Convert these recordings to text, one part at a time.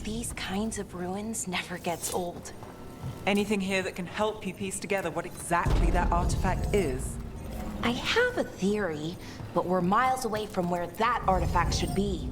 These kinds of ruins never gets old. Anything here that can help you piece together what exactly that artifact is? I have a theory, but we're miles away from where that artifact should be.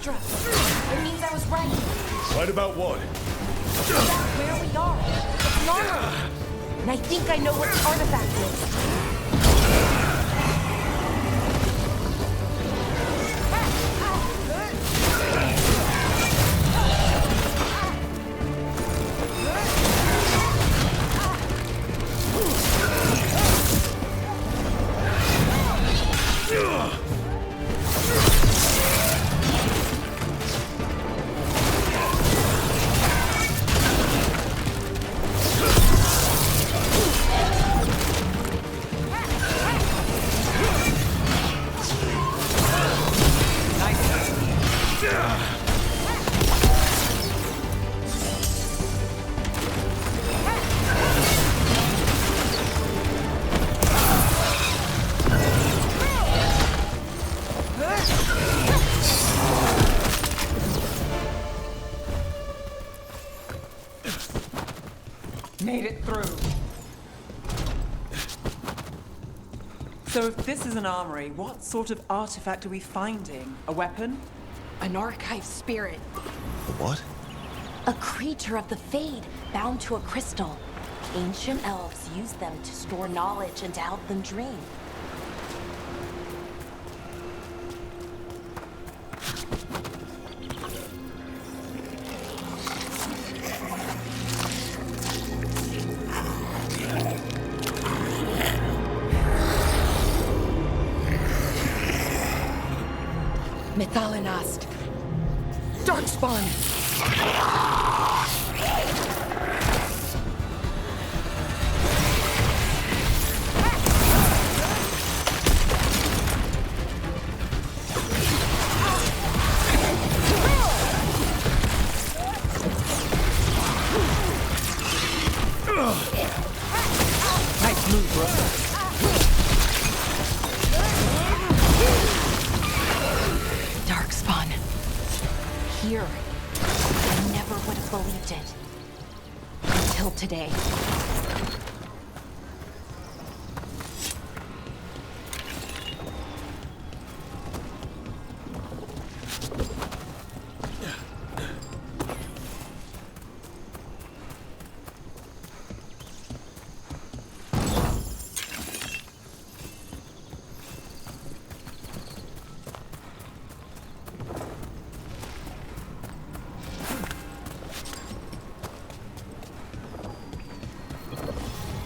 It means I was right. Right about what? About where we are. It's normal. And I think I know what the artifact is. Made it through. So if this is an armory, what sort of artifact are we finding? A weapon? An archive spirit. What? A creature of the Fade, bound to a crystal. Ancient elves use them to store knowledge and to help them dream. Methalinast. Darkspawn. Nice move, bro. Darkspawn. Here. I never would have believed it. Until today.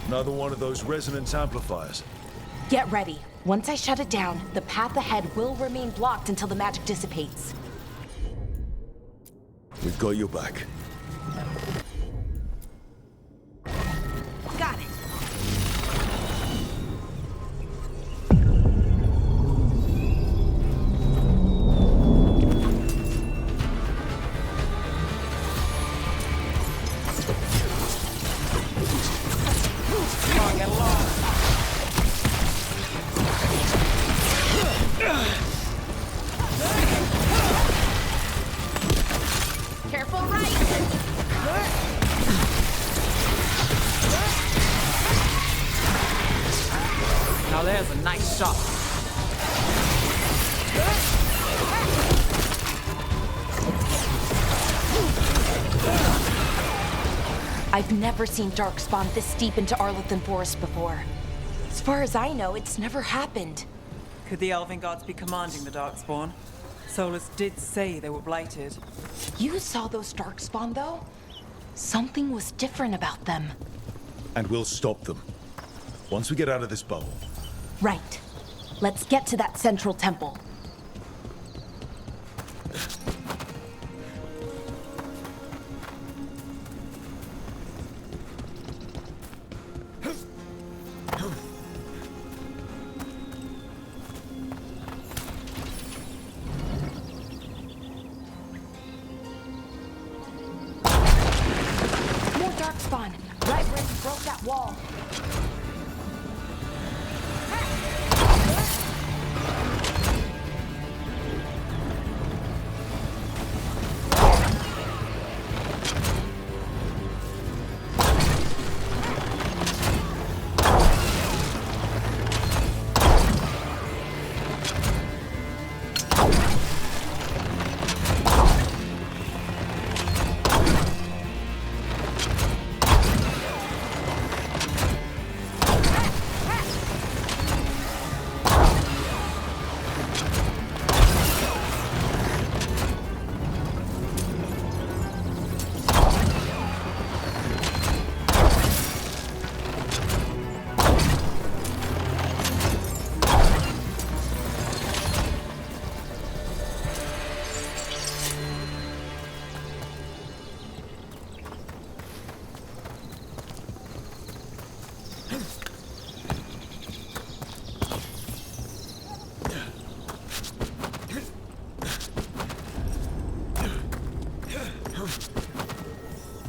Another one of those resonance amplifiers. Get ready. Once I shut it down, the path ahead will remain blocked until the magic dissipates. We've got your back. Got it. Careful, right? I've never seen Darkspawn this deep into Arlothan Forest before. As far as I know, it's never happened. Could the Elven gods be commanding the Darkspawn? Solus did say they were blighted. You saw those Darkspawn, though? Something was different about them. And we'll stop them. Once we get out of this bubble. Right. Let's get to that central temple. More Darkspawn! Right where you broke that wall.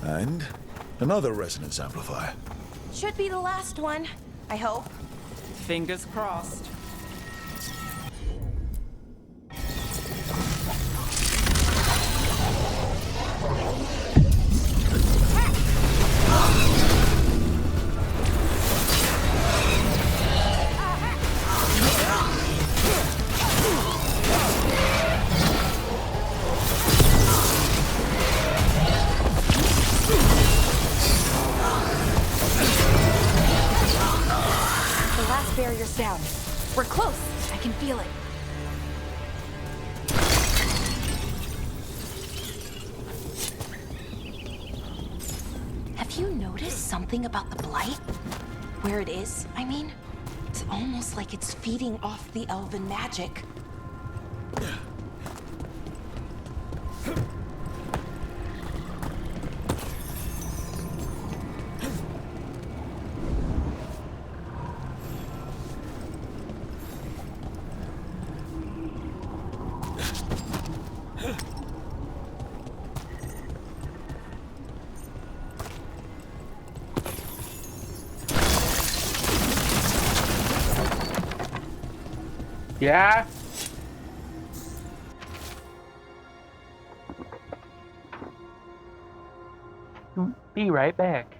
And another resonance amplifier. Should be the last one, I hope. Fingers crossed. The last barrier's down. We're close. I can feel it. Have you noticed something about the blight? Where it is, I mean? It's almost like it's feeding off the elven magic. Yeah? Be right back.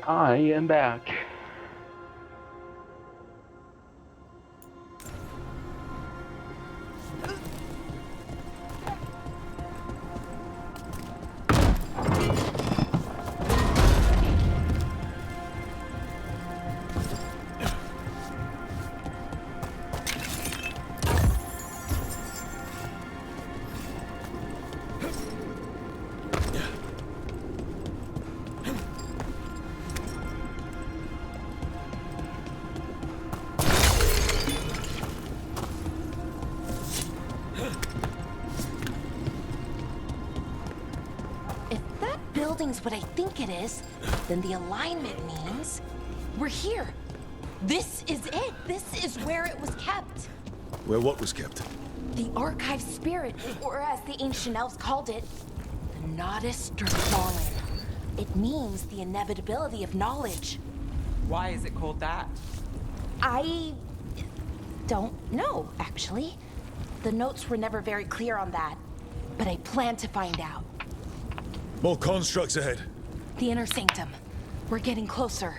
I am back. Building's what I think it is, then the alignment means we're here. This is it. This is where it was kept. Where what was kept? The archive spirit, or as the ancient elves called it, the Nodist or Fallen. It means the inevitability of knowledge. Why is it called that? I don't know, actually. The notes were never very clear on that, but I plan to find out. More constructs ahead. The inner sanctum. We're getting closer.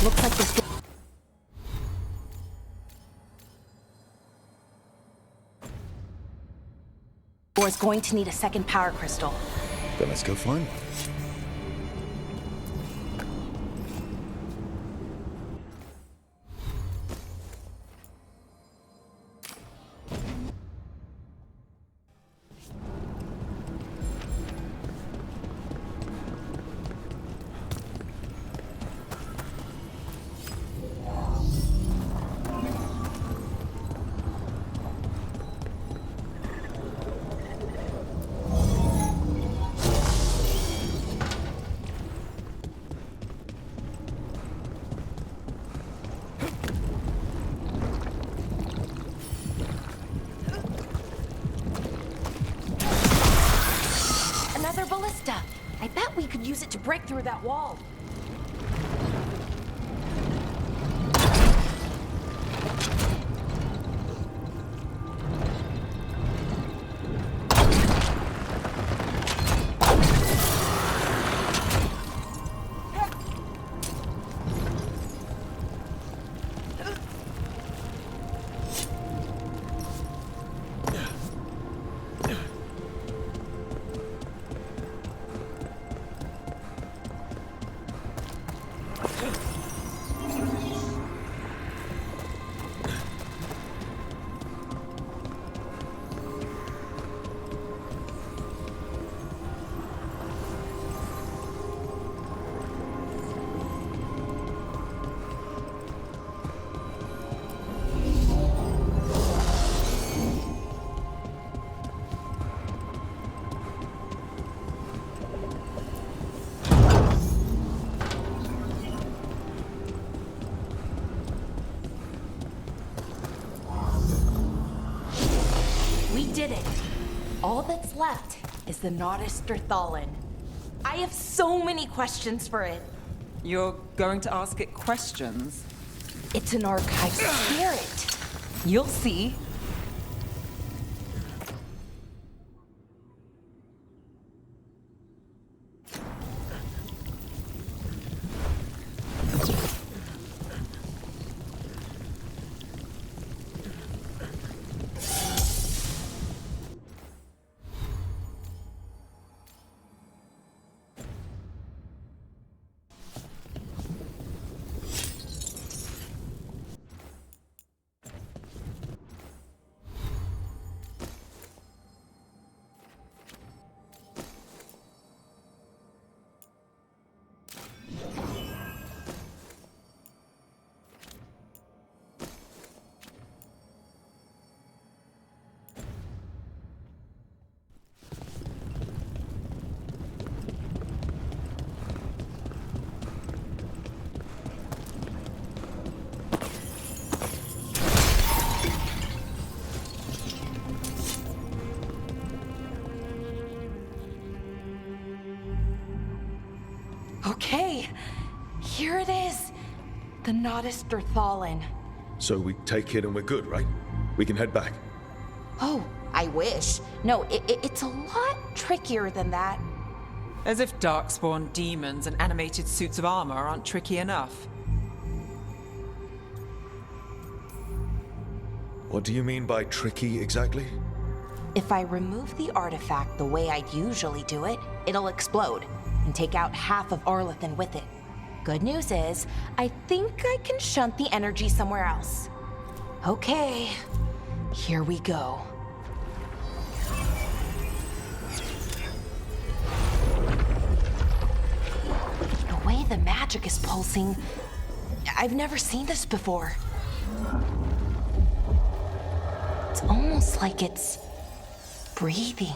Looks like this door is going to need a second power crystal. Then let's go find one. Ballista. I bet we could use it to break through that wall. Did it. All that's left is the Nodist or Thallen. I have so many questions for it. You're going to ask it questions? It's an archive spirit. You'll see. There it is! The Nodus Derthalin. So we take it and we're good, right? We can head back. Oh, I wish. No, it's a lot trickier than that. As if darkspawn demons and animated suits of armor aren't tricky enough. What do you mean by tricky exactly? If I remove the artifact the way I'd usually do it, it'll explode and take out half of Arlethan with it. Good news is, I think I can shunt the energy somewhere else. Okay, here we go. The way the magic is pulsing, I've never seen this before. It's almost like it's breathing.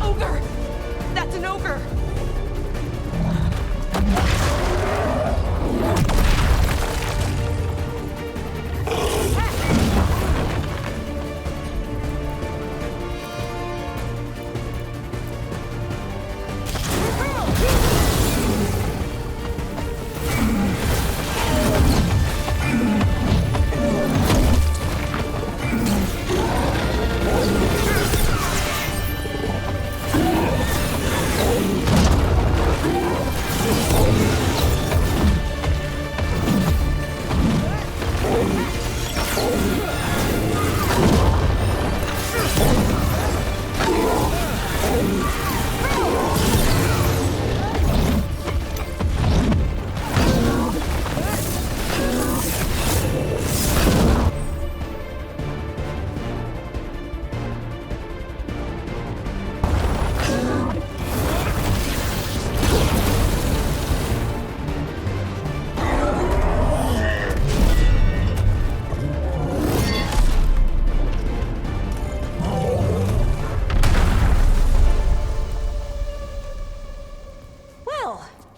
Ogre! That's an ogre!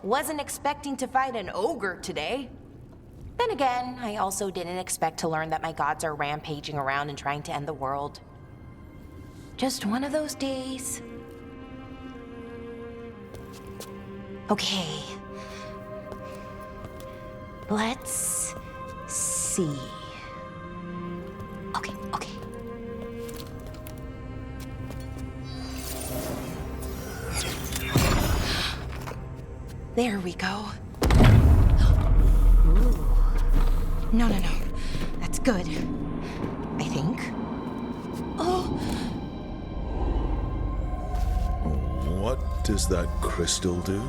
Wasn't expecting to fight an ogre today. Then again, I also didn't expect to learn that my gods are rampaging around and trying to end the world. Just one of those days. Okay. Let's see. Okay. There we go. Ooh. No. That's good. I think. Oh. What does that crystal do?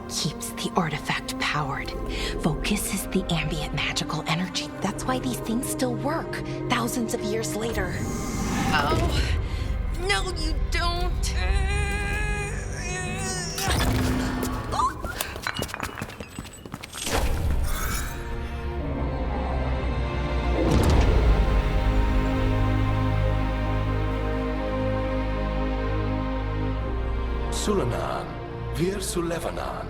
Keeps the artifact powered. Focuses the ambient magical energy. That's why these things still work, thousands of years later. Oh. No, you don't. Sulanan, Vir Sulevanan,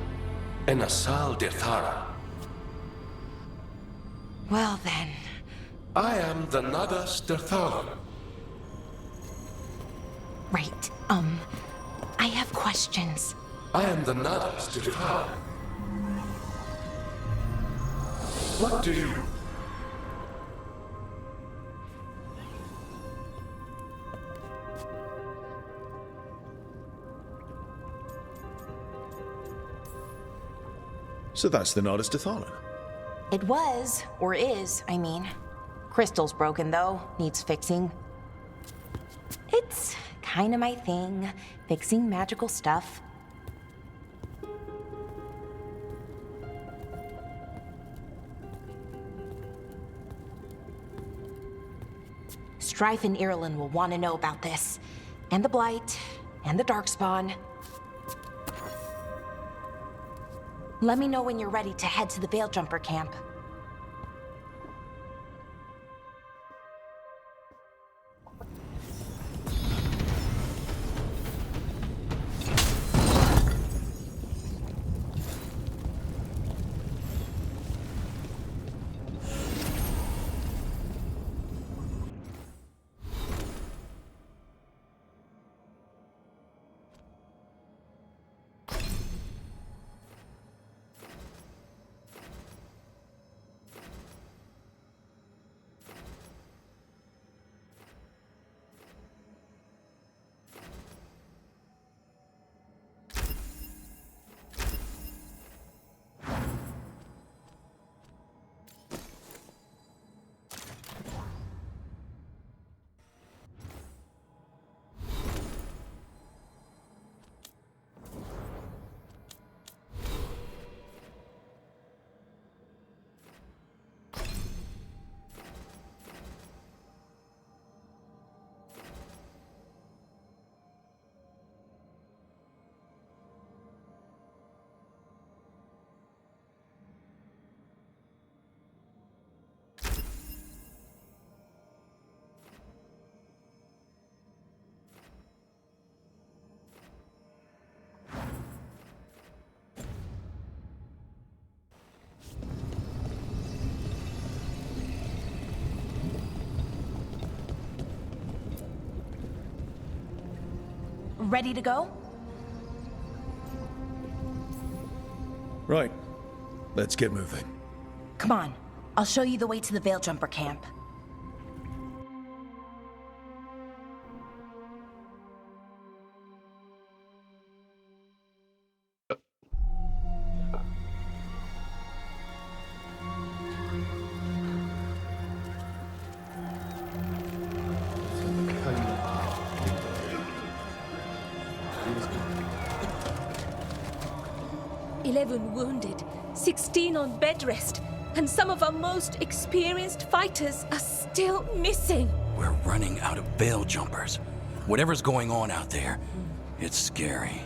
and Asal Dirthara. Well then. I am the Nadas Dirthalan. Right, I have questions. I am the Nadas Dirthalan. What do you... So that's the Nodus Dethala. It was, or is, I mean. Crystal's broken though, needs fixing. It's kinda my thing, fixing magical stuff. Strife and Irulan will want to know about this. And the Blight, and the Darkspawn. Let me know when you're ready to head to the Veil Jumper camp. Ready to go? Right. Let's get moving. Come on. I'll show you the way to the Veil Jumper camp. "11 wounded, 16 on bed rest, and some of our most experienced fighters are still missing." We're running out of veil jumpers. Whatever's going on out there, it's scary.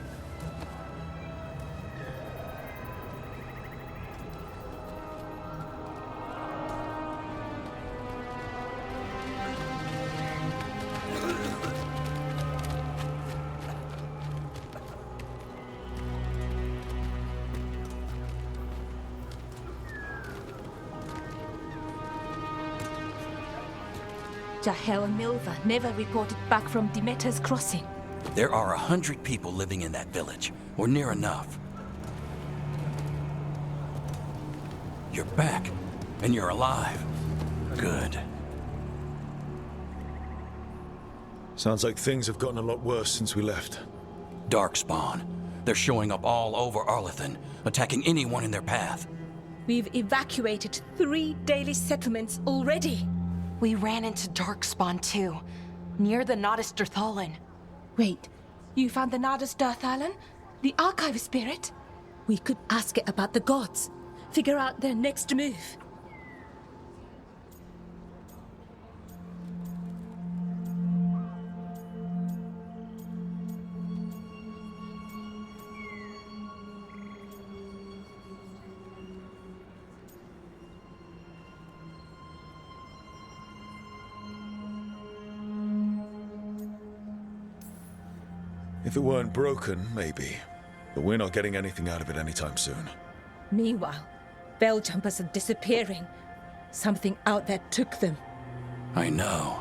Jahel and Milva never reported back from Demeter's crossing. There are 100 people living in that village, or near enough. You're back, and you're alive. Good. Sounds like things have gotten a lot worse since we left. Darkspawn. They're showing up all over Arlethan, attacking anyone in their path. We've evacuated 3 daily settlements already. We ran into Darkspawn too, near the Nodus Dirthalan. Wait, you found the Nardus Dirthalan? The archive spirit? We could ask it about the gods. Figure out their next move. If it weren't broken, maybe. But we're not getting anything out of it anytime soon. Meanwhile, veil jumpers are disappearing. Something out there took them. I know.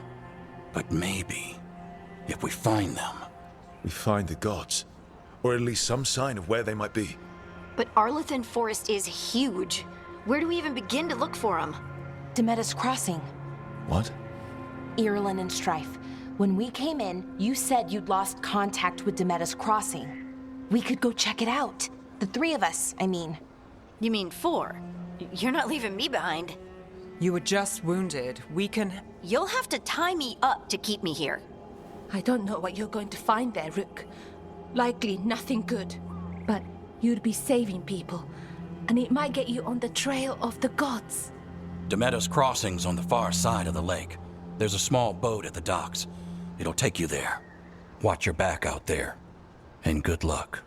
But maybe, if we find them... We find the gods. Or at least some sign of where they might be. But Arlethan Forest is huge. Where do we even begin to look for them? Demeter's crossing. What? Irulan and Strife. When we came in, you said you'd lost contact with Demeter's crossing. We could go check it out. The 3 of us, I mean. You mean 4? You're not leaving me behind. You were just wounded. We can... You'll have to tie me up to keep me here. I don't know what you're going to find there, Rook. Likely nothing good. But you'd be saving people, and it might get you on the trail of the gods. Demeter's crossing's on the far side of the lake. There's a small boat at the docks. It'll take you there. Watch your back out there. And good luck.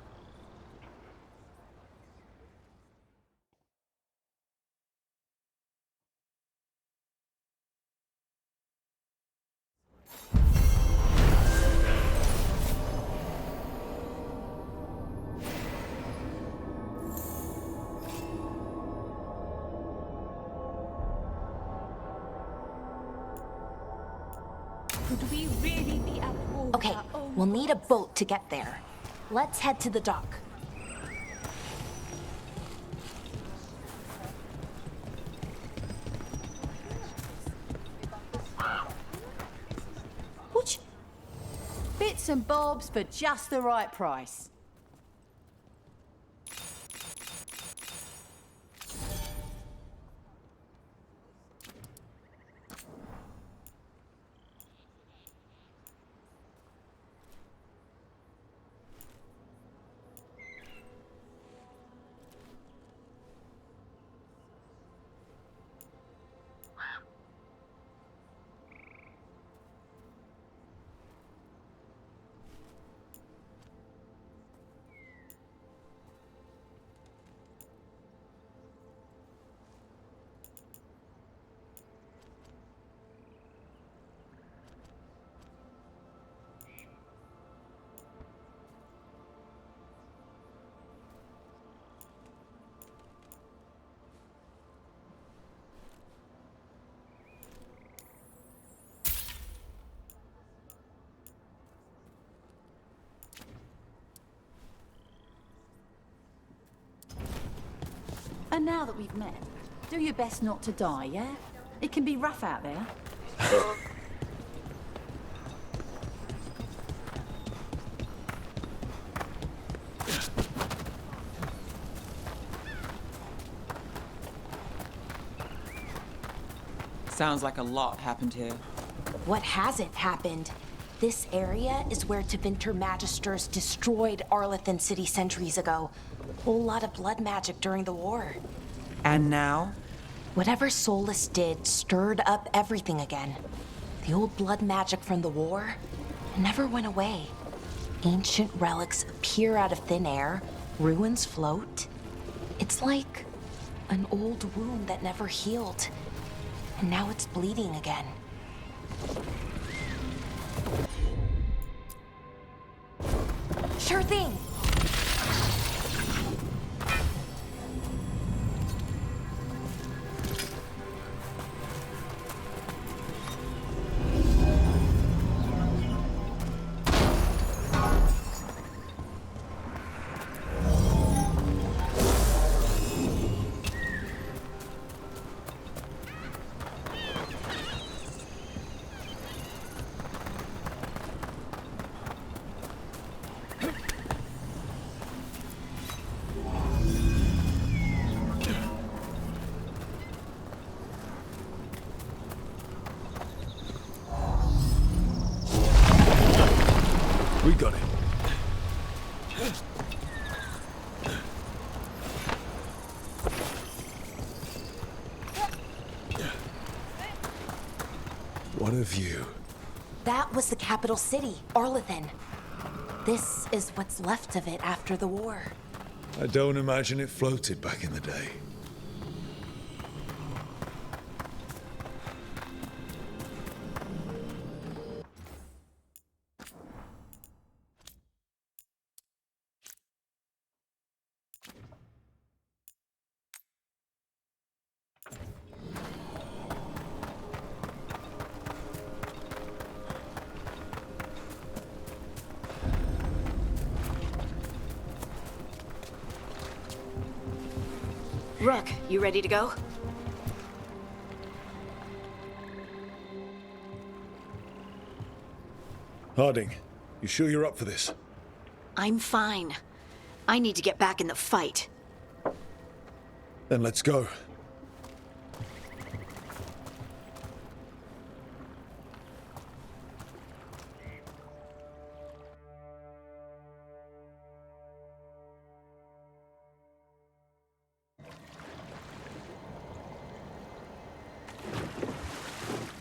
Could we really be at war? with Okay, our own we'll need a gods? boat to get there. Let's head to the dock. Which bits and bobs for just the right price. And now that we've met, do your best not to die, yeah? It can be rough out there. Sounds like a lot happened here. What hasn't happened? This area is where Tevinter Magisters destroyed Arlethan City centuries ago. Whole lot of blood magic during the war. And now? Whatever Solus did stirred up everything again. The old blood magic from the war never went away. Ancient relics appear out of thin air, ruins float. It's like an old wound that never healed. And now it's bleeding again. Sure thing. We got it. What a view. That was the capital city, Arlethan. This is what's left of it after the war. I don't imagine it floated back in the day. Rook, you ready to go? Harding, you sure you're up for this? I'm fine. I need to get back in the fight. Then let's go.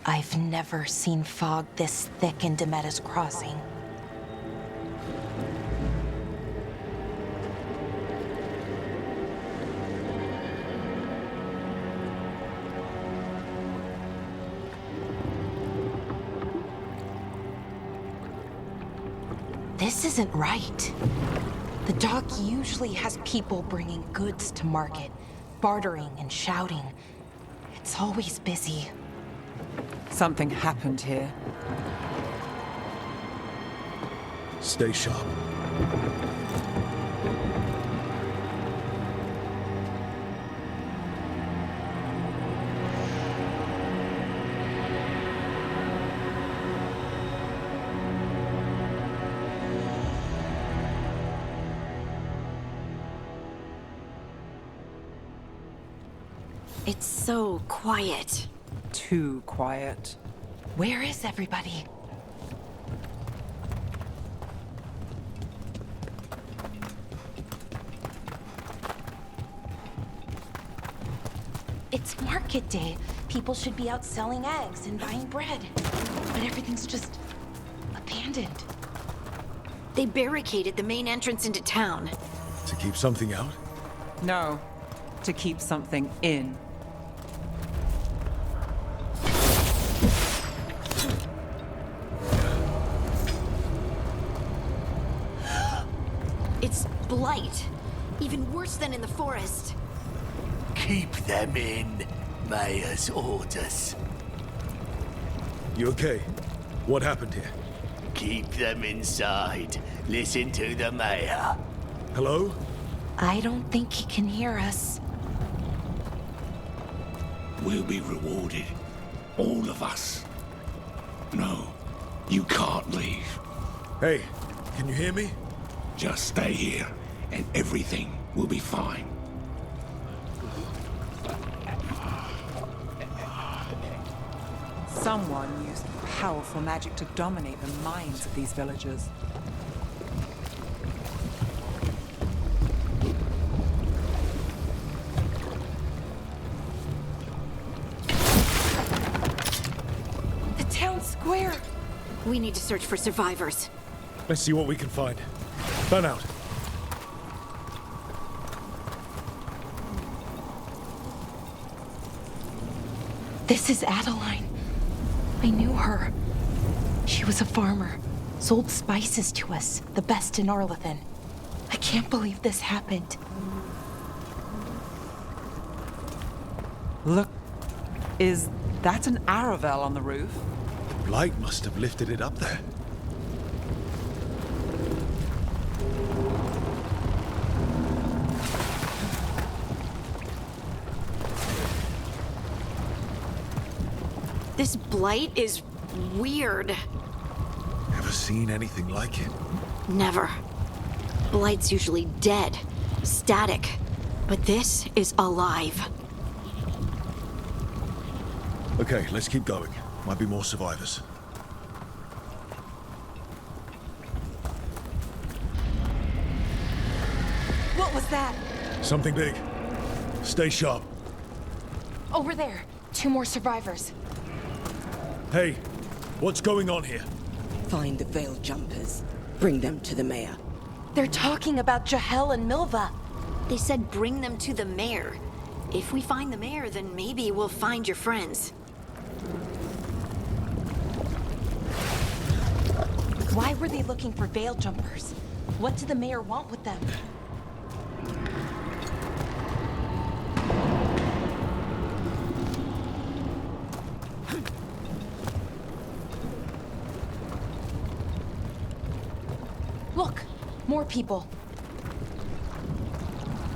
I've never seen fog this thick in Demetta's Crossing. This isn't right. The dock usually has people bringing goods to market, bartering and shouting. It's always busy. Something happened here. Stay sharp. It's so quiet. Too quiet. Where is everybody? It's market day. People should be out selling eggs and buying bread. But everything's just abandoned. They barricaded the main entrance into town. To keep something out? No, to keep something in. It's blight. Even worse than in the forest. Keep them in, Mayor's orders. You okay? What happened here? Keep them inside. Listen to the Mayor. Hello? I don't think he can hear us. We'll be rewarded. All of us. No, you can't leave. Hey, can you hear me? Just stay here, and everything will be fine. Someone used powerful magic to dominate the minds of these villagers. The town square! We need to search for survivors. Let's see what we can find. Burn out. This is Adeline. I knew her. She was a farmer, sold spices to us, the best in Arlethan. I can't believe this happened. Look, is that an Aravel on the roof? The blight must have lifted it up there. This blight is weird. Ever seen anything like it? Never. Blight's usually dead, static. But this is alive. Okay, let's keep going. Might be more survivors. What was that? Something big. Stay sharp. Over there. 2 more survivors. Hey, what's going on here? Find the veil jumpers. Bring them to the mayor. They're talking about Jahel and Milva. They said bring them to the mayor. If we find the mayor, then maybe we'll find your friends. Why were they looking for veil jumpers? What did the mayor want with them? Look, more people.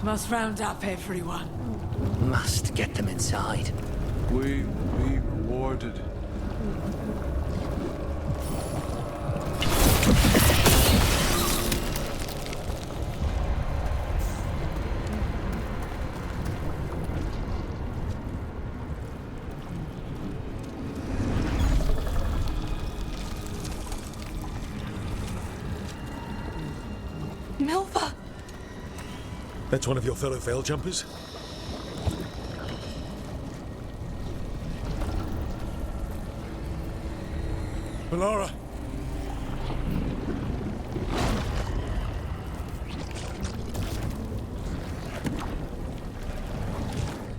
Must round up everyone. Must get them inside. We will be rewarded. Milva! That's one of your fellow veil jumpers? Melara!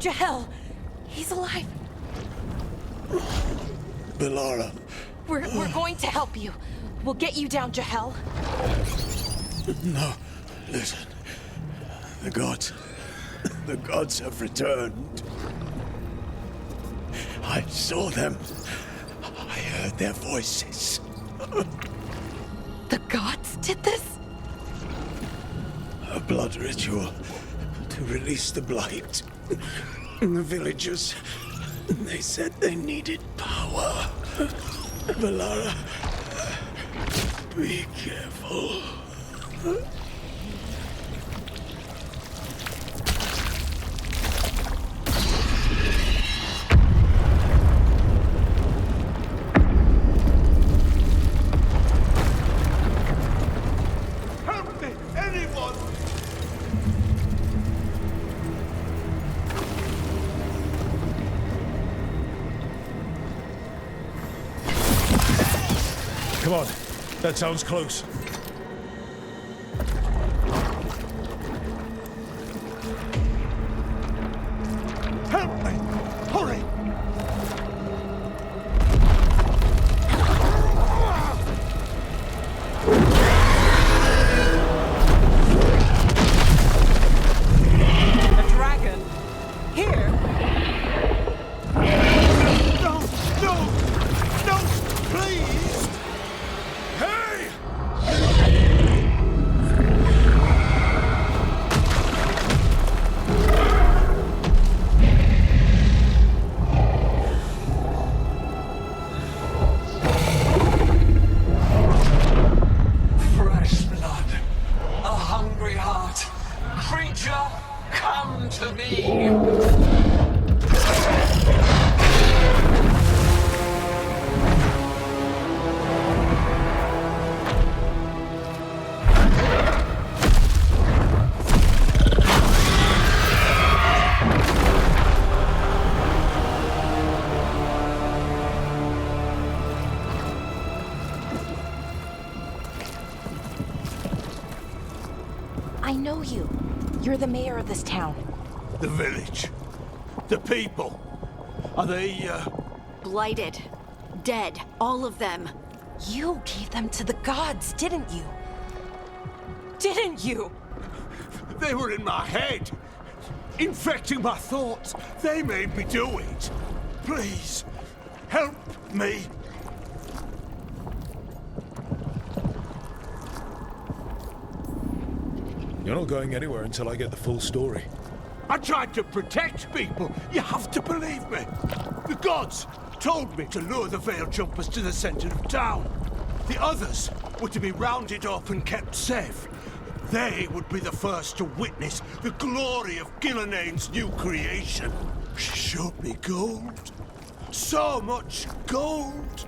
Jahel! He's alive! Melara! We're going to help you. We'll get you down, Jahel. No, listen. The gods have returned. I saw them. I heard their voices. The gods did this? A blood ritual to release the blight. The villagers, they said they needed power. Melara, be careful. Help me! Anyone! Come on, that sounds close. Help me! Hurry! A dragon? Here? No! No! No! Please! Hey! know you. You're the mayor of this town. The village. The people. Are they, Blighted. Dead. All of them. You gave them to the gods, didn't you? Didn't you? They were in my head. Infecting my thoughts. They made me do it. Please, help me. You're not going anywhere until I get the full story. I tried to protect people. You have to believe me. The gods told me to lure the Veil Jumpers to the center of town. The others were to be rounded up and kept safe. They would be the first to witness the glory of Gilnenane's new creation. She showed me gold. So much gold.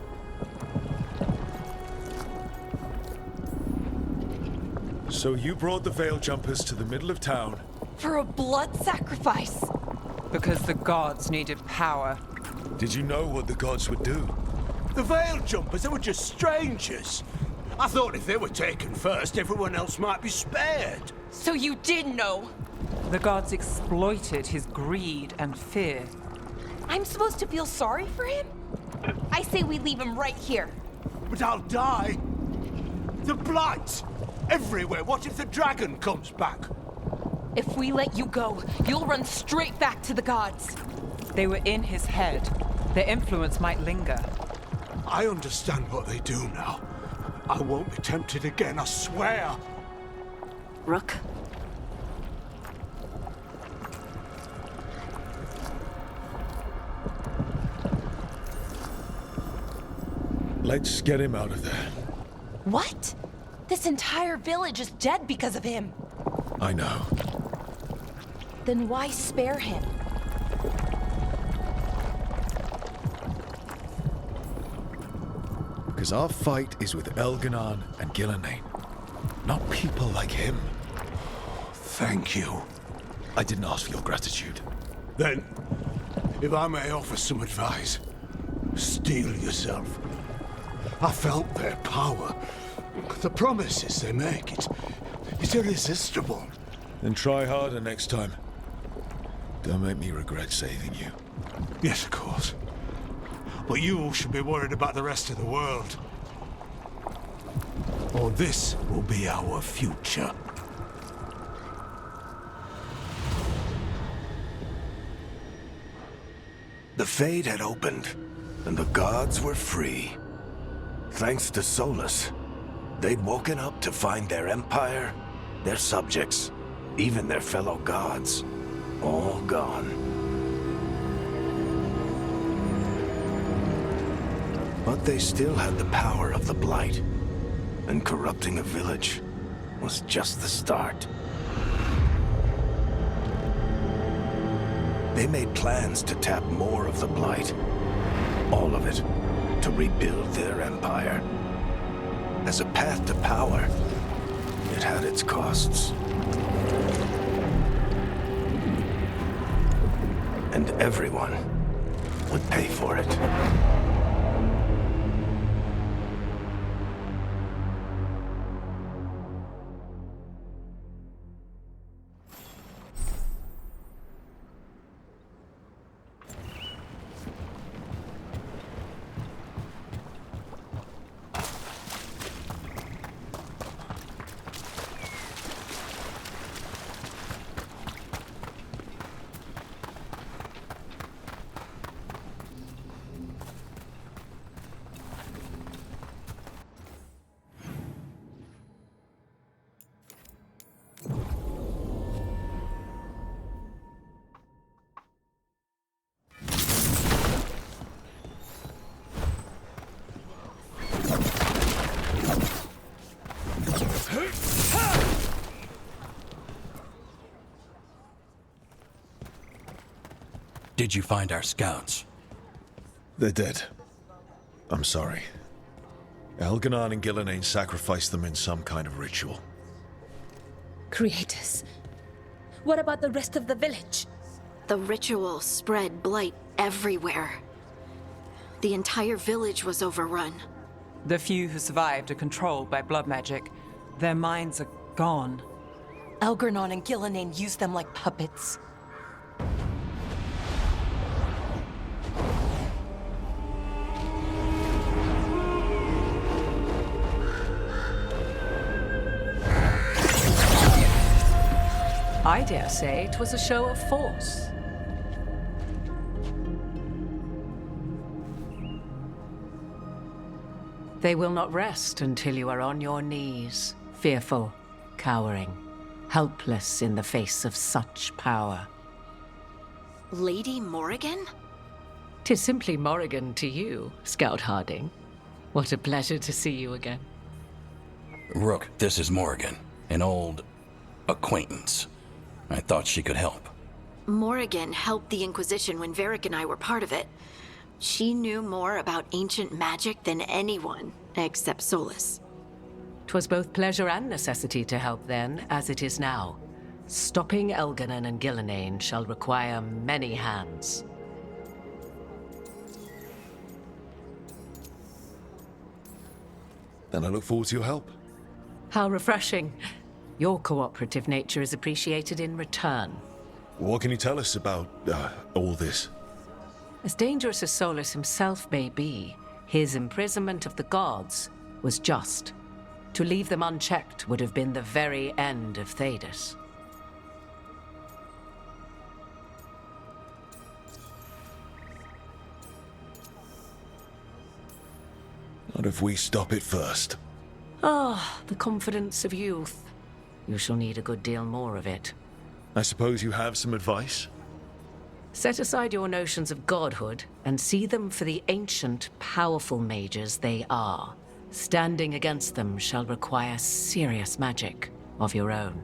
So you brought the Veil Jumpers to the middle of town? For a blood sacrifice. Because the gods needed power. Did you know what the gods would do? The Veil Jumpers, they were just strangers. I thought if they were taken first, everyone else might be spared. So you did know? The gods exploited his greed and fear. I'm supposed to feel sorry for him? I say we leave him right here. But I'll die. The blight! Everywhere. What if the dragon comes back? If we let you go, you'll run straight back to the gods. They were in his head. Their influence might linger. I understand what they do now. I won't be tempted again, I swear. Rook? Let's get him out of there. What? This entire village is dead because of him. I know. Then why spare him? Because our fight is with Elganon and Gillenane, not people like him. Thank you. I didn't ask for your gratitude. Then, if I may offer some advice, steel yourself. I felt their power. The promises they make, it's irresistible. Then try harder next time. Don't make me regret saving you. Yes, of course. But you should be worried about the rest of the world. Or this will be our future. The Fade had opened, and the gods were free. Thanks to Solus, they'd woken up to find their empire, their subjects, even their fellow gods, all gone. But they still had the power of the Blight, and corrupting a village was just the start. They made plans to tap more of the Blight, all of it, to rebuild their empire. As a path to power, it had its costs. And everyone would pay for it. Did you find our scouts? They're dead. I'm sorry. Elganon and Gillenane sacrificed them in some kind of ritual. Creators. What about the rest of the village? The ritual spread blight everywhere. The entire village was overrun. The few who survived are controlled by blood magic. Their minds are gone. Algernon and Gillenane used them like puppets. I dare say it was a show of force. They will not rest until you are on your knees, fearful, cowering, helpless in the face of such power. Lady Morrigan? 'Tis simply Morrigan to you, Scout Harding. What a pleasure to see you again. Rook, this is Morrigan, an old acquaintance. I thought she could help. Morrigan helped the Inquisition when Varric and I were part of it. She knew more about ancient magic than anyone, except Solus. 'Twas both pleasure and necessity to help then, as it is now. Stopping Elganon and Gillenane shall require many hands. Then I look forward to your help. How refreshing. Your cooperative nature is appreciated in return. What can you tell us about all this? As dangerous as Solus himself may be, his imprisonment of the gods was just. To leave them unchecked would have been the very end of Thedas. Not if we stop it first. Ah, the confidence of youth. You shall need a good deal more of it. I suppose you have some advice? Set aside your notions of godhood and see them for the ancient, powerful mages they are. Standing against them shall require serious magic of your own.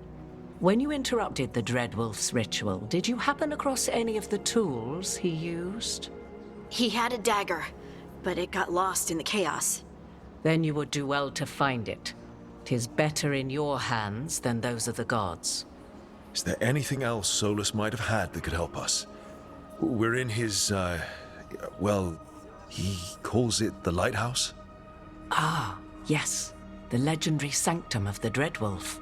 When you interrupted the Dreadwolf's ritual, did you happen across any of the tools he used? He had a dagger, but it got lost in the chaos. Then you would do well to find it. 'Tis better in your hands than those of the gods. Is there anything else Solus might have had that could help us? We're in his, well, he calls it the lighthouse? Ah, yes. The legendary sanctum of the Dreadwolf.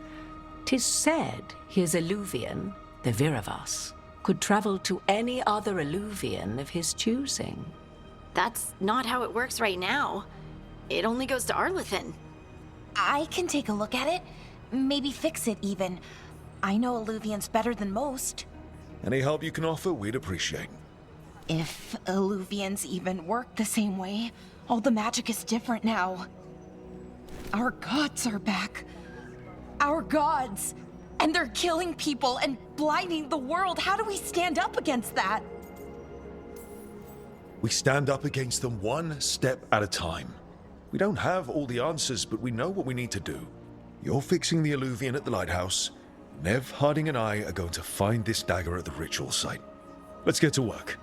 'Tis said his Illuvian, the Viravas, could travel to any other Illuvian of his choosing. That's not how it works right now. It only goes to Arlethan. I can take a look at it. Maybe fix it, even. I know Illuvians better than most. Any help you can offer, we'd appreciate. If Illuvians even work the same way, all the magic is different now. Our gods are back. Our gods! And they're killing people and blinding the world. How do we stand up against that? We stand up against them one step at a time. We don't have all the answers, but we know what we need to do. You're fixing the Illuvian at the lighthouse. Nev, Harding, and I are going to find this dagger at the ritual site. Let's get to work.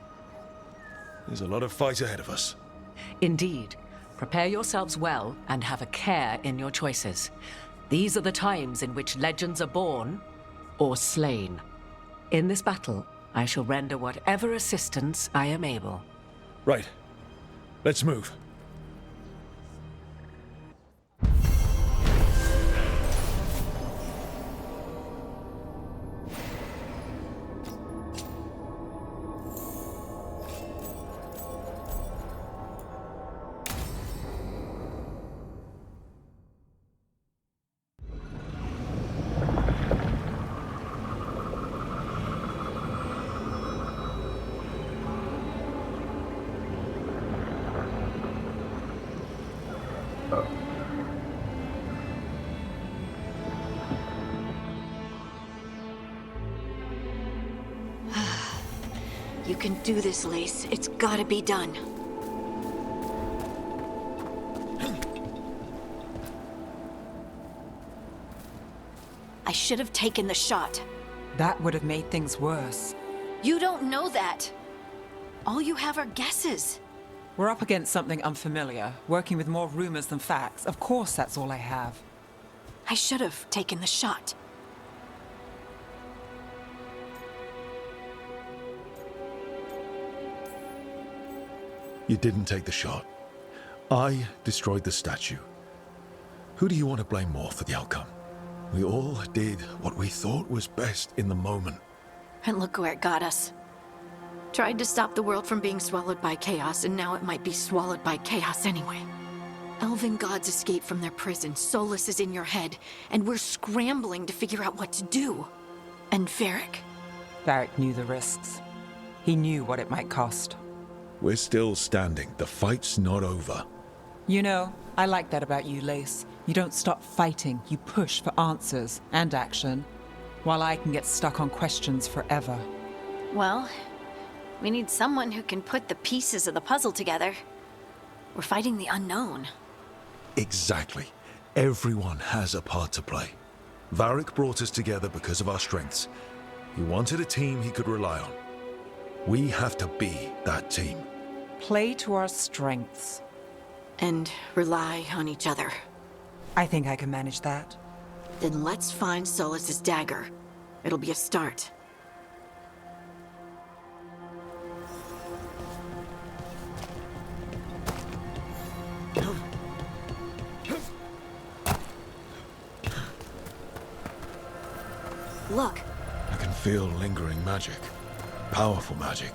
There's a lot of fight ahead of us. Indeed. Prepare yourselves well and have a care in your choices. These are the times in which legends are born or slain. In this battle, I shall render whatever assistance I am able. Right. Let's move. You can do this, Lace. It's gotta be done. I should have taken the shot. That would have made things worse. You don't know that. All you have are guesses. We're up against something unfamiliar, working with more rumors than facts. Of course, that's all I have. I should have taken the shot. You didn't take the shot. I destroyed the statue. Who do you want to blame more for the outcome? We all did what we thought was best in the moment. And look where it got us. Tried to stop the world from being swallowed by chaos, and now it might be swallowed by chaos anyway. Elven gods escaped from their prison, Solus is in your head, and we're scrambling to figure out what to do. And Varric? Varric knew the risks. He knew what it might cost. We're still standing. The fight's not over. You know, I like that about you, Lace. You don't stop fighting. You push for answers and action, while I can get stuck on questions forever. Well, we need someone who can put the pieces of the puzzle together. We're fighting the unknown. Exactly. Everyone has a part to play. Varric brought us together because of our strengths. He wanted a team he could rely on. We have to be that team. Play to our strengths. And rely on each other. I think I can manage that. Then let's find Solus's dagger. It'll be a start. Look. I can feel lingering magic. Powerful magic.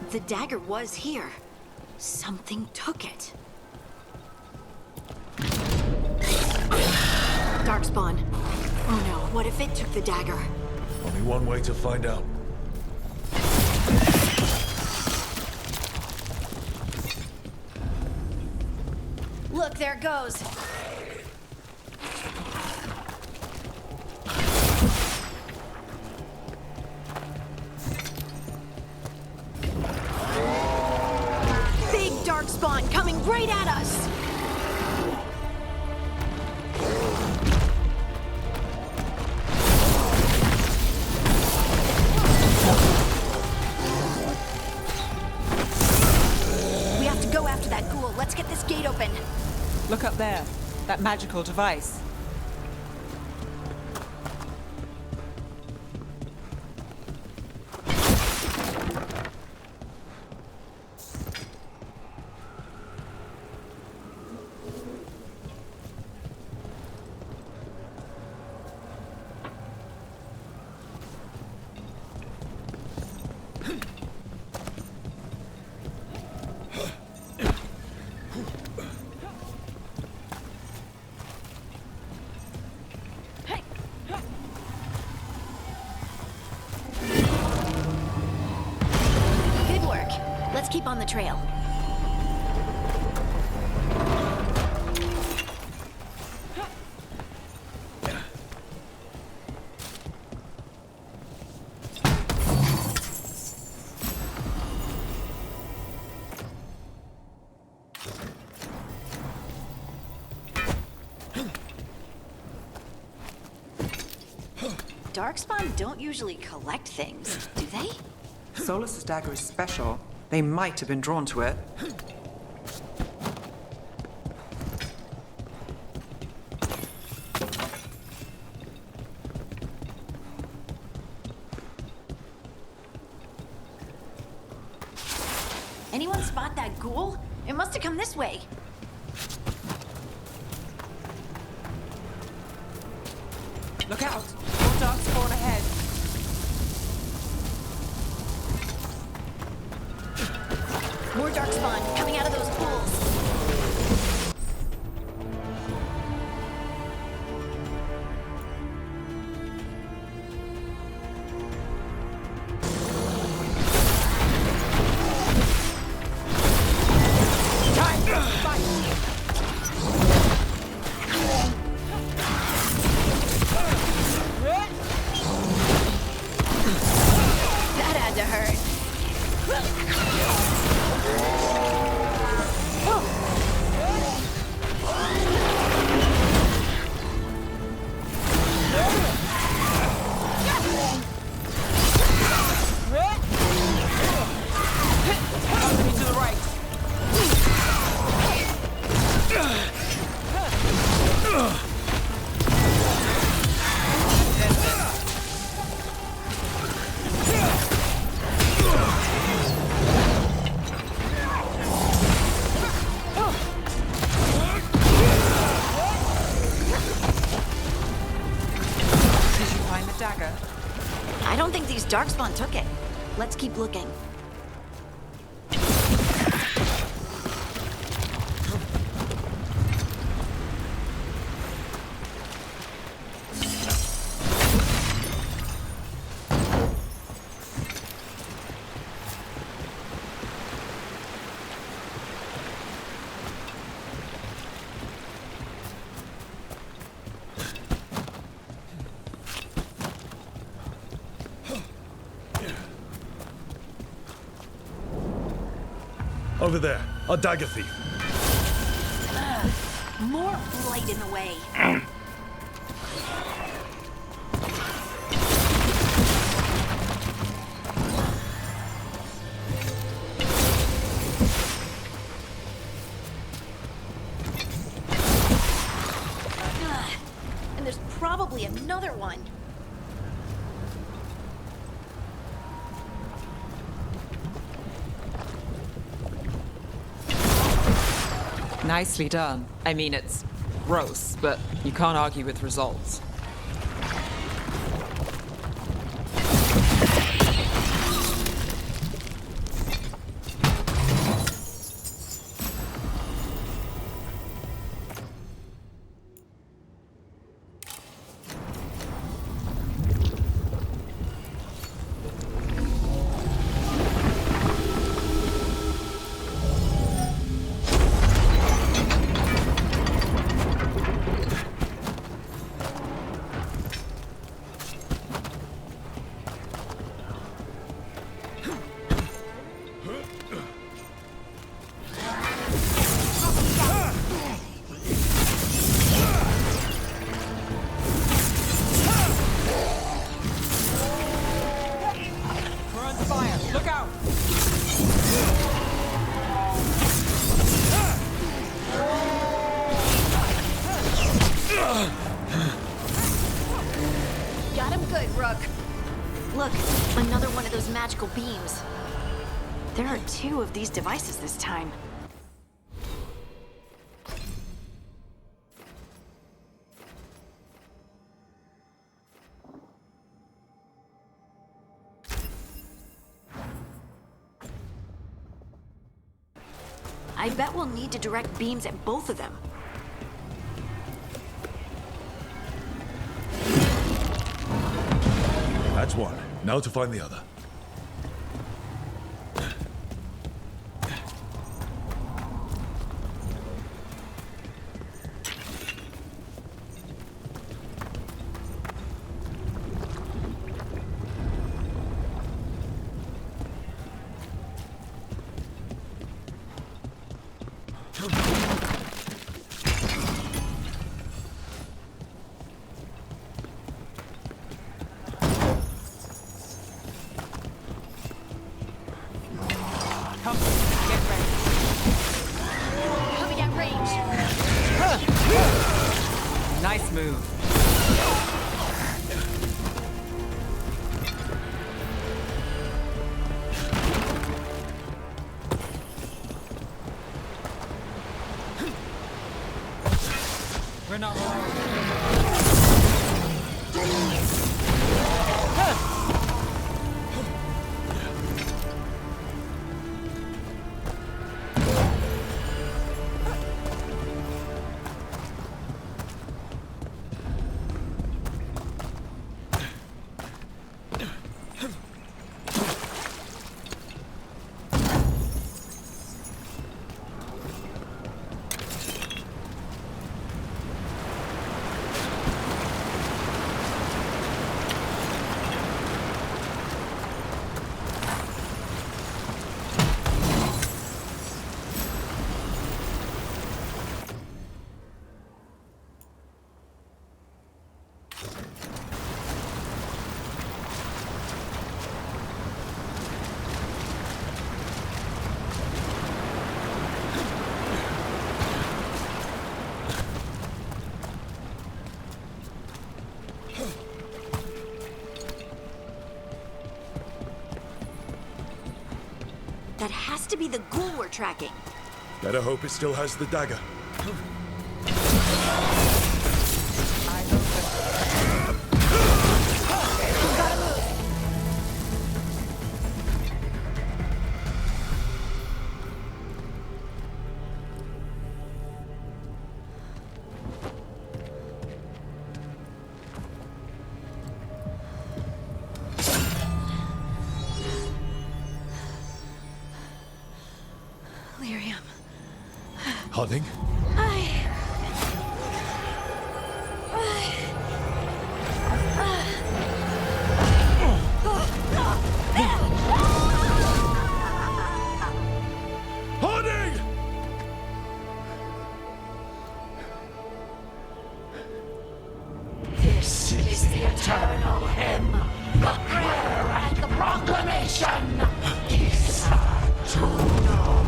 The dagger was here. Something took it. Darkspawn. Oh no, what if it took the dagger? Only one way to find out. Look, there it goes. Big Darkspawn coming right at us! We have to go after that ghoul. Let's get this gate open. Look up there. That magical device. Let's keep on the trail. Darkspawn don't usually collect things, do they? Solus's dagger is special. They might have been drawn to it. Anyone spot that ghoul? It must have come this way. Look out! More darkspawn ahead. More darkspawn coming out of those pools. Time to fight! That had to hurt. Darkspawn took it. Let's keep looking. Over there, our dagger thief. More light in the way. And there's probably another one. Nicely done. I mean, it's gross, but you can't argue with results. Got him good, Rook. Look, another one of those magical beams. There are 2 of these devices this time. I bet we'll need to direct beams at both of them. That's one. Now to find the other. Nice move. We're not That has to be the ghoul we're tracking. Better hope it still has the dagger. delirium. Harding? Harding! This is the eternal hymn, the prayer and the proclamation. Deserve to know.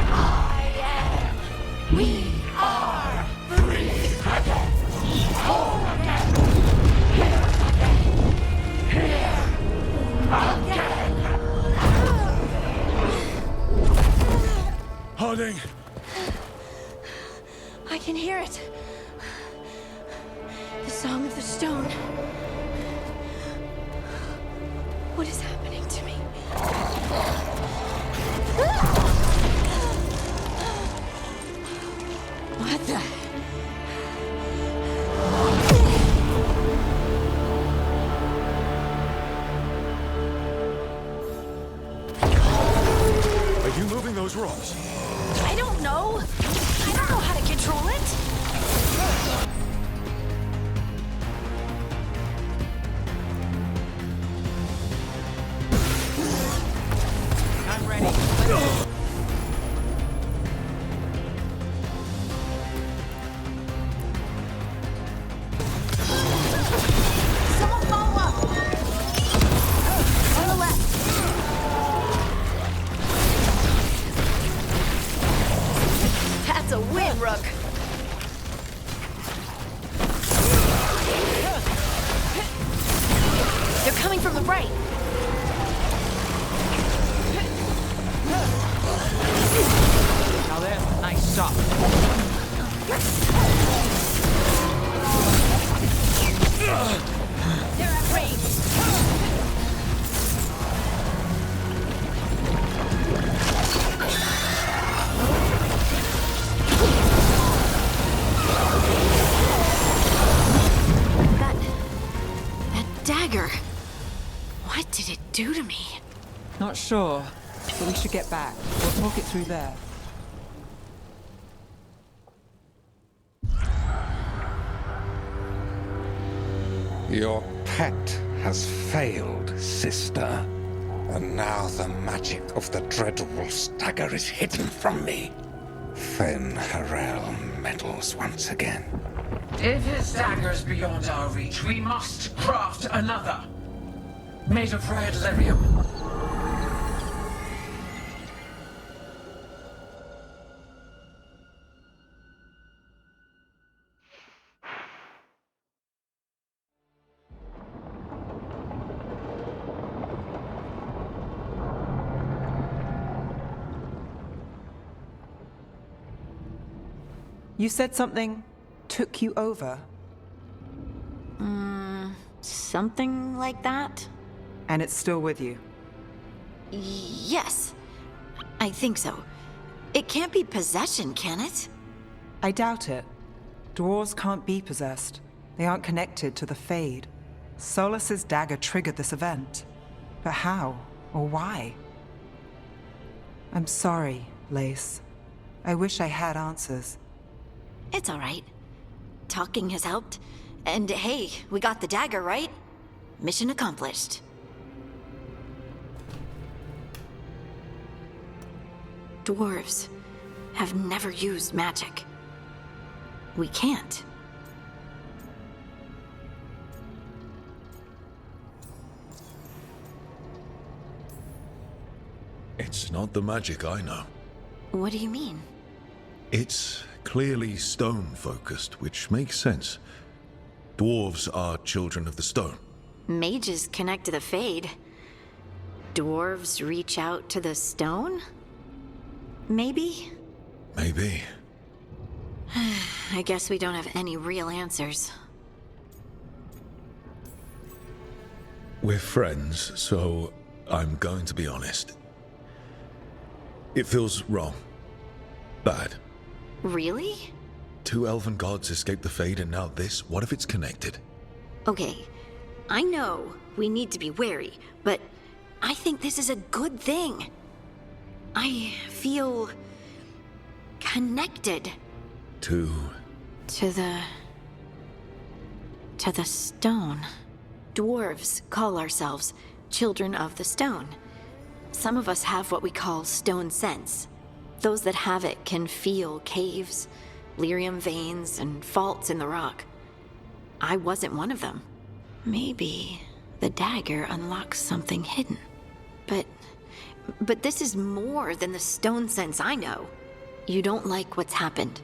I am. We are free again. Whole again. Here again. Harding! I can hear it. The song of the stone. What is happening to me? What the? Are you moving those rocks? I don't know. I don't know how to control it. I'm ready. Someone follow up! On the left! That's a win, Rook. They're coming from the right. Now there's a nice shot. They're at range. That dagger. What did it do to me? Not sure, but we should get back. We'll talk it through there. Your pet has failed, sister. And now the magic of the Dreadwolf's dagger is hidden from me. Fen Harel meddles once again. If his dagger's beyond our reach, we must craft another. Made of red lyrium. You said something took you over. Something like that? And it's still with you. Yes. I think so. It can't be possession, can it? I doubt it. Dwarves can't be possessed. They aren't connected to the Fade. Solus's dagger triggered this event. But how? Or why? I'm sorry, Lace. I wish I had answers. It's all right. Talking has helped. And hey, we got the dagger, right? Mission accomplished. Dwarves have never used magic. We can't. It's not the magic I know. What do you mean? It's clearly stone-focused, which makes sense. Dwarves are children of the stone. Mages connect to the Fade. Dwarves reach out to the stone? Maybe? Maybe. I guess we don't have any real answers. We're friends, so I'm going to be honest. It feels wrong. Bad. Really? 2 elven gods escaped the Fade, and now this? What if it's connected? Okay, I know we need to be wary, but I think this is a good thing. I feel connected To the stone. Dwarves call ourselves children of the stone. Some of us have what we call stone sense. Those that have it can feel caves, lyrium veins, and faults in the rock. I wasn't one of them. Maybe the dagger unlocks something hidden. But this is more than the stone sense I know. You don't like what's happened.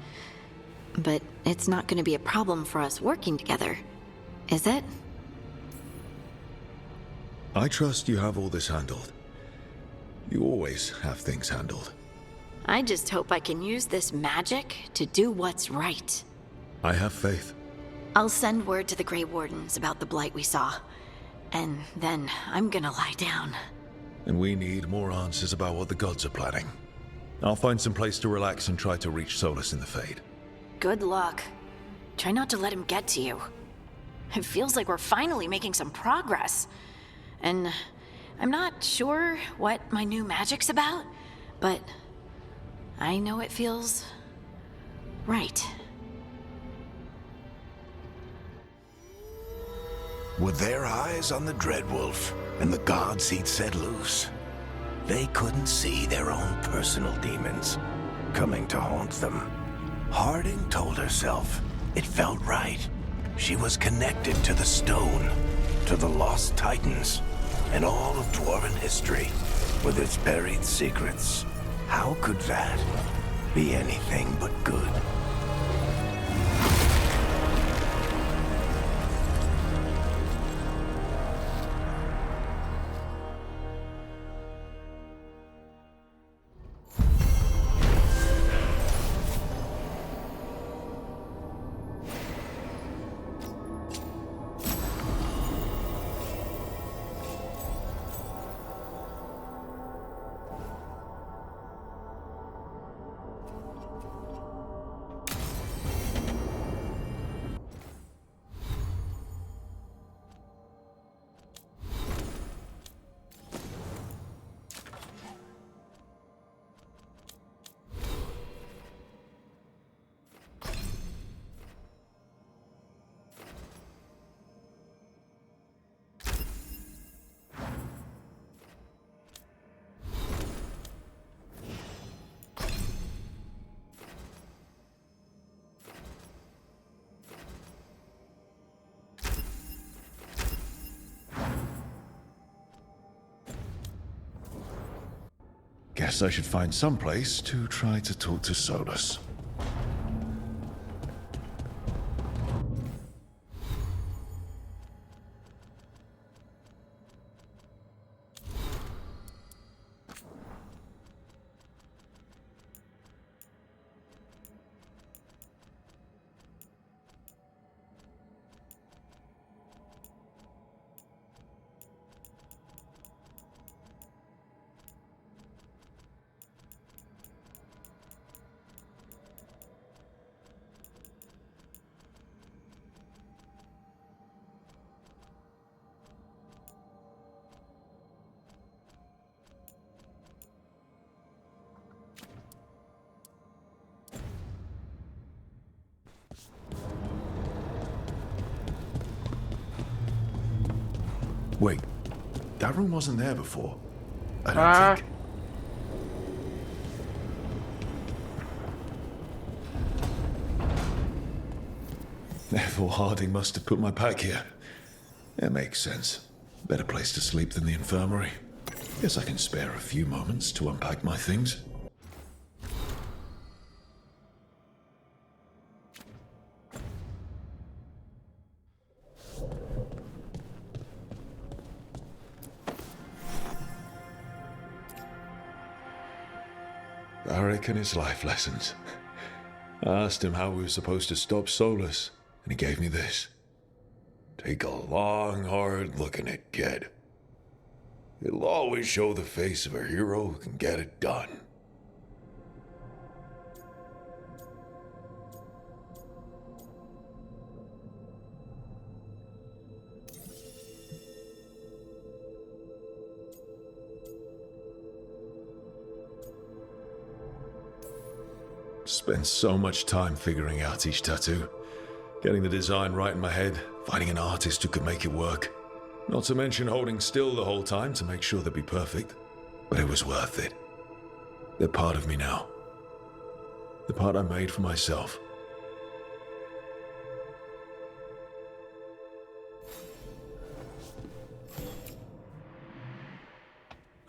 But it's not going to be a problem for us working together, is it? I trust you have all this handled. You always have things handled. I just hope I can use this magic to do what's right. I have faith. I'll send word to the Grey Wardens about the blight we saw. And then I'm gonna lie down. And we need more answers about what the gods are planning. I'll find some place to relax and try to reach Solus in the Fade. Good luck. Try not to let him get to you. It feels like we're finally making some progress. And I'm not sure what my new magic's about, but I know it feels right. With their eyes on the Dreadwolf and the gods he'd set loose, they couldn't see their own personal demons coming to haunt them. Harding told herself it felt right. She was connected to the stone, to the lost titans, and all of dwarven history with its buried secrets. How could that be anything but good? Guess I should find some place to try to talk to Solus. Wait, that room wasn't there before. I don't think. Therefore, Harding must have put my pack here. It makes sense. Better place to sleep than the infirmary. Guess I can spare a few moments to unpack my things. Barak and his life lessons. I asked him how we were supposed to stop Solus, and he gave me this. Take a long, hard look at it, kid. It'll always show the face of a hero who can get it done. Spent so much time figuring out each tattoo, getting the design right in my head, finding an artist who could make it work. Not to mention holding still the whole time to make sure they'd be perfect. But it was worth it. They're part of me now. The part I made for myself.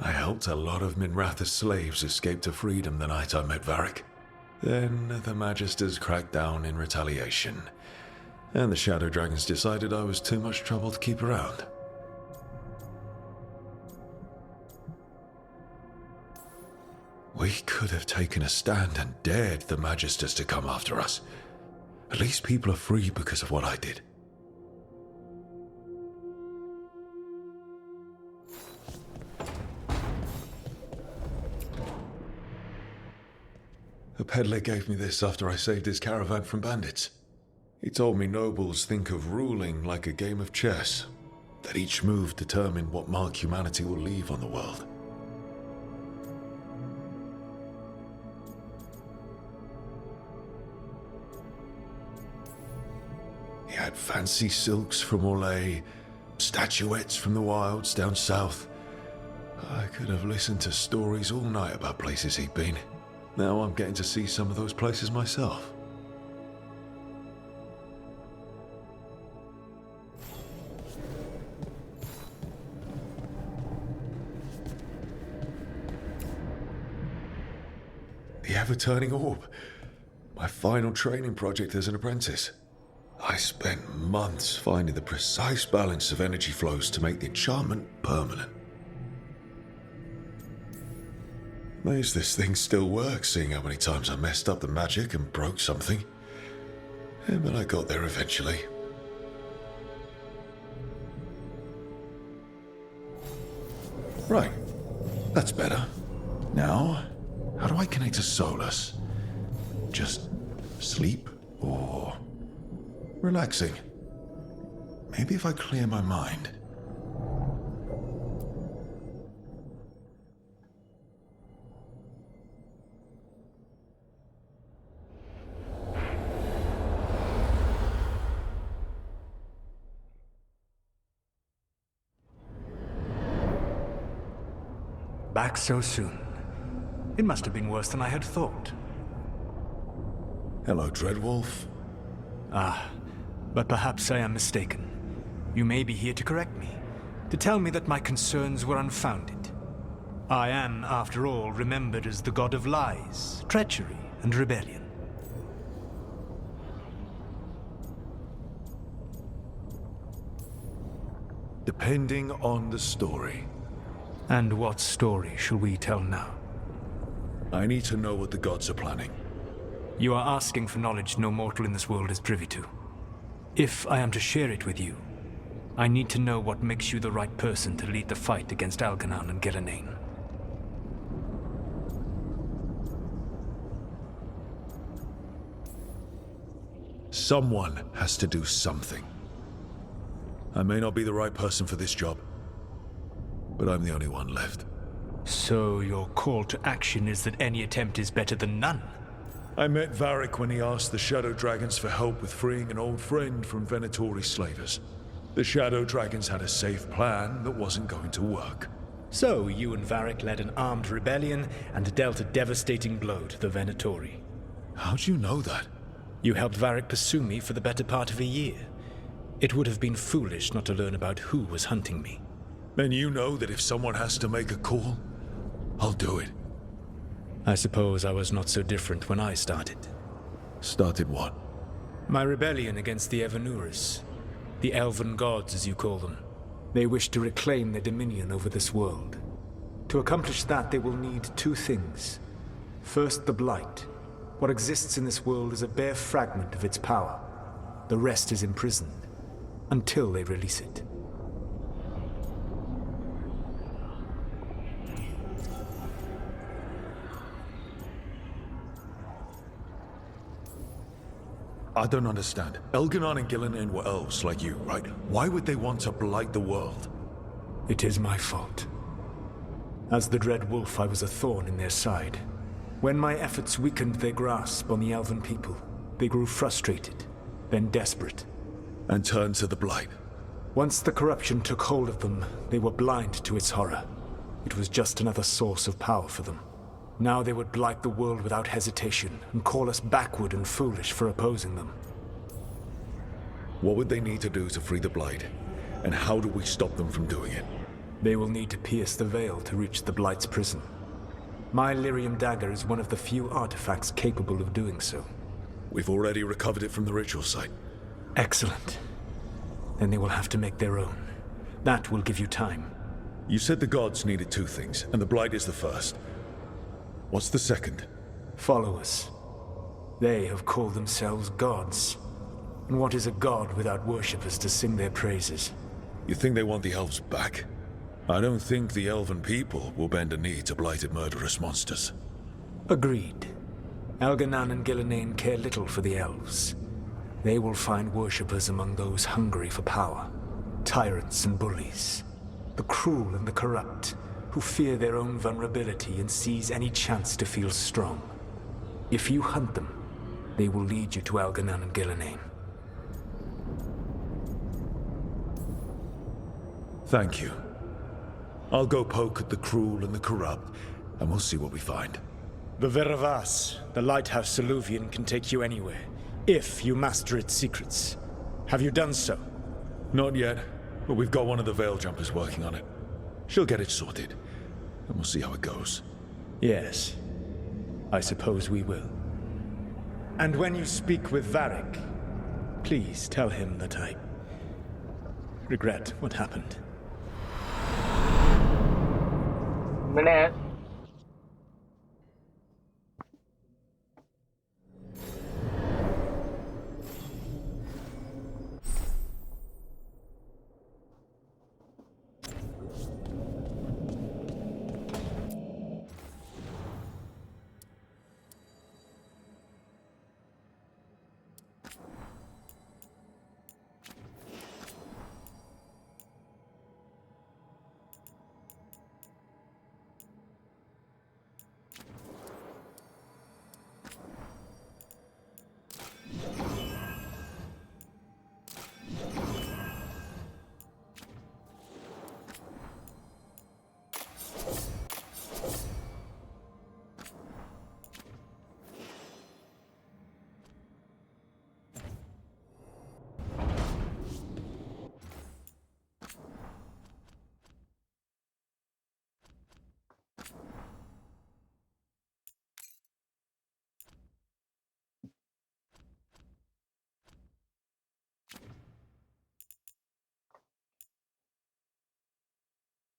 I helped a lot of Minratha's slaves escape to freedom the night I met Varric. Then the Magisters cracked down in retaliation, and the Shadow Dragons decided I was too much trouble to keep around. We could have taken a stand and dared the Magisters to come after us. At least people are free because of what I did. A peddler gave me this after I saved his caravan from bandits. He told me nobles think of ruling like a game of chess, that each move determined what mark humanity will leave on the world. He had fancy silks from Orlais, statuettes from the wilds down south. I could have listened to stories all night about places he'd been. Now I'm getting to see some of those places myself. The ever-turning orb. My final training project as an apprentice. I spent months finding the precise balance of energy flows to make the enchantment permanent. Amazed this thing still works, seeing how many times I messed up the magic and broke something. Yeah, but I got there eventually. Right. That's better. Now, how do I connect to Solus? Just sleep or relaxing? Maybe if I clear my mind. Back so soon. It must have been worse than I had thought. Hello, Dreadwolf. Ah, but perhaps I am mistaken. You may be here to correct me, to tell me that my concerns were unfounded. I am, after all, remembered as the god of lies, treachery, and rebellion. Depending on the story. And what story shall we tell now? I need to know what the gods are planning. You are asking for knowledge no mortal in this world is privy to. If I am to share it with you, I need to know what makes you the right person to lead the fight against Algernon and Gillenane. Someone has to do something. I may not be the right person for this job, but I'm the only one left. So your call to action is that any attempt is better than none? I met Varric when he asked the Shadow Dragons for help with freeing an old friend from Venatori slavers. The Shadow Dragons had a safe plan that wasn't going to work. So you and Varric led an armed rebellion and dealt a devastating blow to the Venatori. How'd you know that? You helped Varric pursue me for the better part of a year. It would have been foolish not to learn about who was hunting me. Then you know that if someone has to make a call, I'll do it. I suppose I was not so different when I started. Started what? My rebellion against the Evanuris. The elven gods, as you call them. They wish to reclaim their dominion over this world. To accomplish that, they will need two things. First, the Blight. What exists in this world is a bare fragment of its power. The rest is imprisoned, until they release it. I don't understand. Elganon and Gillenane were elves like you, right? Why would they want to blight the world? It is my fault. As the Dread Wolf, I was a thorn in their side. When my efforts weakened their grasp on the Elven people, they grew frustrated, then desperate. And turned to the Blight. Once the corruption took hold of them, they were blind to its horror. It was just another source of power for them. Now they would blight the world without hesitation, and call us backward and foolish for opposing them. What would they need to do to free the Blight? And how do we stop them from doing it? They will need to pierce the veil to reach the Blight's prison. My Lyrium dagger is one of the few artifacts capable of doing so. We've already recovered it from the ritual site. Excellent. Then they will have to make their own. That will give you time. You said the gods needed two things, and the Blight is the first. What's the second? Followers. They have called themselves gods. And what is a god without worshippers to sing their praises? You think they want the elves back? I don't think the elven people will bend a knee to blighted murderous monsters. Agreed. Elganan and Gillenane care little for the elves. They will find worshippers among those hungry for power. Tyrants and bullies. The cruel and the corrupt, who fear their own vulnerability and seize any chance to feel strong. If you hunt them, they will lead you to Elganan and Gillenane. Thank you. I'll go poke at the cruel and the corrupt, and we'll see what we find. The Veravas, the lighthouse Soluvian, can take you anywhere, if you master its secrets. Have you done so? Not yet, but we've got one of the Veil Jumpers working on it. She'll get it sorted, and we'll see how it goes. Yes, I suppose we will. And when you speak with Varric, please tell him that I regret what happened. Minute.